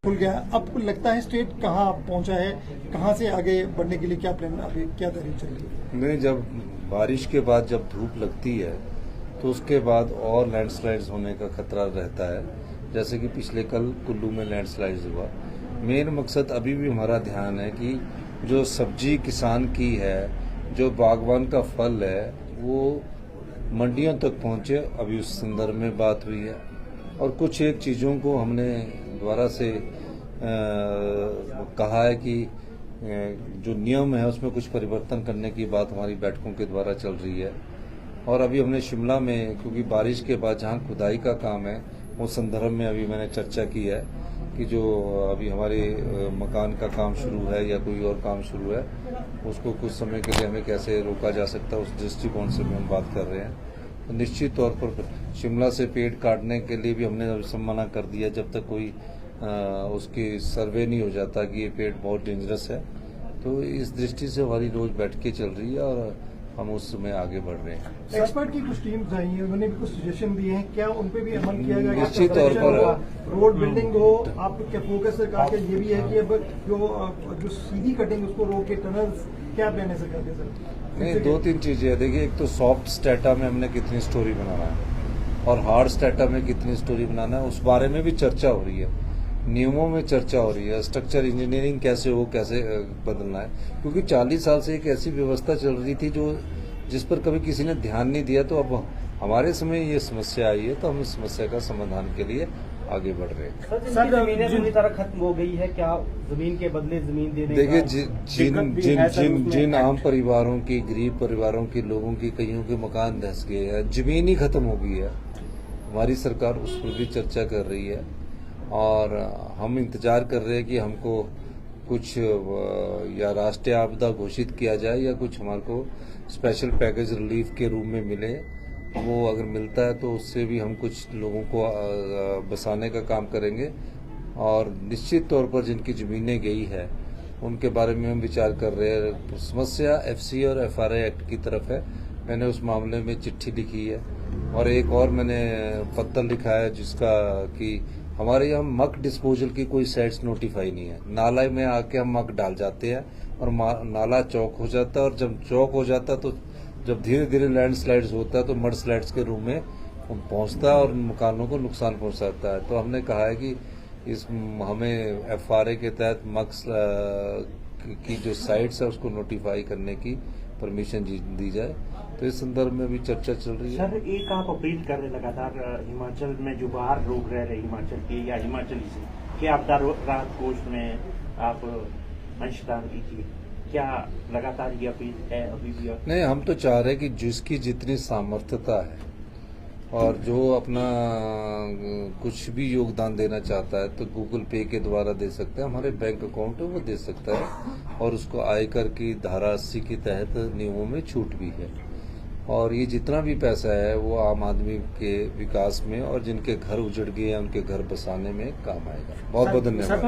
खुल गया, आपको लगता है स्टेट कहाँ पहुंचा है, कहाँ से आगे बढ़ने के लिए क्या प्लान, अभी क्या तैयारी चल रही है? नहीं, जब बारिश के बाद जब धूप लगती है तो उसके बाद और लैंडस्लाइड्स होने का खतरा रहता है। जैसे कि पिछले कल कुल्लू में लैंडस्लाइड्स हुआ। मेन मकसद अभी भी हमारा ध्यान है कि जो सब्जी किसान की है, जो बागवान का फल है, वो मंडियों तक पहुंचे। अभी उस संदर्भ में बात हुई है और कुछ एक चीज़ों को हमने दोबारा से कहा है कि जो नियम है उसमें कुछ परिवर्तन करने की बात हमारी बैठकों के द्वारा चल रही है। और अभी हमने शिमला में, क्योंकि बारिश के बाद जहां खुदाई का काम है, उस संदर्भ में अभी मैंने चर्चा की है कि जो अभी हमारे मकान का काम शुरू है या कोई और काम शुरू है, उसको कुछ समय के लिए हमें कैसे रोका जा सकता है, उस दृष्टिकोण से भी हम बात कर रहे हैं। तो निश्चित तौर पर शिमला से पेड़ काटने के लिए भी हमने मना कर दिया जब तक कोई उसकी सर्वे नहीं हो जाता कि ये पेड़ बहुत डेंजरस है। तो इस दृष्टि से हमारी रोज बैठकें चल रही है और हम उसमें आगे बढ़ रहे हैं। एक्सपर्ट की कुछ टीम्स आई हैं, उन्होंने भी कुछ सजेशन दिए हैं, क्या उन पे भी अमल किया जाएगा? निश्चित तौर पर रोड बिल्डिंग हो, आप क्या फोकस सरकार का ये भी है कि अब जो सीधी कटिंग उसको रोक के टनल्स, क्या प्लान है सरकार के? सर नहीं, दो तीन चीजें है। देखिए, एक तो सॉफ्ट स्टेटा में हमने कितनी स्टोरी बनाना है और हार्ड स्टेटा में कितनी स्टोरी बनाना है, उस बारे में भी चर्चा हो रही है। नियमों में चर्चा हो रही है, स्ट्रक्चर इंजीनियरिंग कैसे हो, कैसे बदलना है, क्योंकि 40 साल से एक ऐसी व्यवस्था चल रही थी जिस पर कभी किसी ने ध्यान नहीं दिया। तो अब हमारे समय ये समस्या आई है, तो हम इस समस्या का समाधान के लिए आगे बढ़ रहे हैं। सर, जमीनें पूरी तरह खत्म हो गई है, क्या जमीन के बदले जमीन देने? देखिए, जिन आम परिवारों की, गरीब परिवारों की, लोगों की, कईयों के मकान धंस गए हैं, जमीन ही खत्म हो गई है। हमारी सरकार उस पर भी चर्चा कर रही है और हम इंतजार कर रहे हैं कि हमको कुछ या राष्ट्रीय आपदा घोषित किया जाए या कुछ हमारे को स्पेशल पैकेज रिलीफ के रूप में मिले। वो अगर मिलता है तो उससे भी हम कुछ लोगों को बसाने का काम करेंगे। और निश्चित तौर पर जिनकी जमीनें गई है उनके बारे में हम विचार कर रहे हैं। समस्या एफसी और एफआरआई एक्ट की तरफ है। मैंने उस मामले में चिट्ठी लिखी है और एक और मैंने पत्र लिखा है जिसका कि हमारे यहाँ मक डिस्पोजल की कोई साइट्स नोटिफाई नहीं है। नाला में आके हम मक डाल जाते हैं और नाला चौक हो जाता है, और जब चौक हो जाता है तो जब धीरे धीरे लैंडस्लाइड्स होता है तो मड स्लाइड्स के रूप में पहुंचता है और मकानों को नुकसान पहुंचाता है। तो हमने कहा है कि हमें एफआरए के तहत मक्स की जो साइट्स है उसको नोटिफाई करने की परमिशन दी जाए। तो इस संदर्भ में भी चर्चा चल रही है। सर, एक आप अपील कर रहे लगातार हिमाचल में जो बाहर लोग रह रहे हिमाचल के या हिमाचली से, क्या आपदा राहत कोष में आप अंशदान कीजिए, क्या लगातार ये अपील है अभी भी? नहीं, हम तो चाह रहे हैं कि जिसकी जितनी सामर्थ्यता है और जो अपना कुछ भी योगदान देना चाहता है तो गूगल पे के द्वारा दे सकता है। हमारे बैंक अकाउंट है वो दे सकता है और उसको आयकर की धारा 80 के तहत नियमों में छूट भी है। और ये जितना भी पैसा है वो आम आदमी के विकास में और जिनके घर उजड़ गए हैं उनके घर बसाने में काम आएगा। बहुत बहुत धन्यवाद।